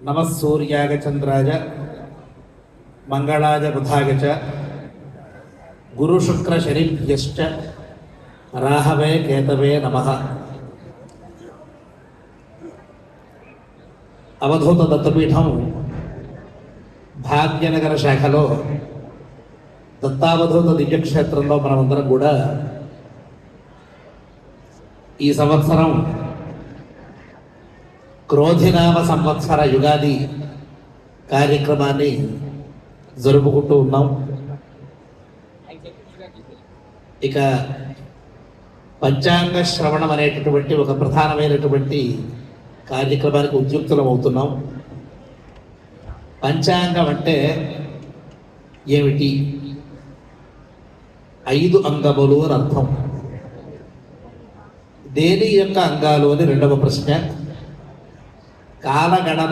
నమః సూర్యాయ చంద్రాయ మంగళాయ బుధాయ చ గురు శుక్ర శనిభ్యశ్చ రాహవే కేతవే నమః. అవధూత దత్తపీఠం భాగ్యనగర శాఖలో దత్తావధూత దివ్యక్షేత్రంలో మనమందరం కూడా ఈ సంవత్సరం క్రోధినామ సంవత్సర యుగాది కార్యక్రమాన్ని జరుపుకుంటూ ఉన్నాం. ఇక పంచాంగ శ్రవణం అనేటటువంటి ఒక ప్రధానమైనటువంటి కార్యక్రమానికి ఉద్యుక్తులం అవుతున్నాం. పంచాంగం అంటే ఏమిటి? 5 అంగములు అని అర్థం. దేని యొక్క అంగాలు అని రెండవ ప్రశ్న. కాలగణన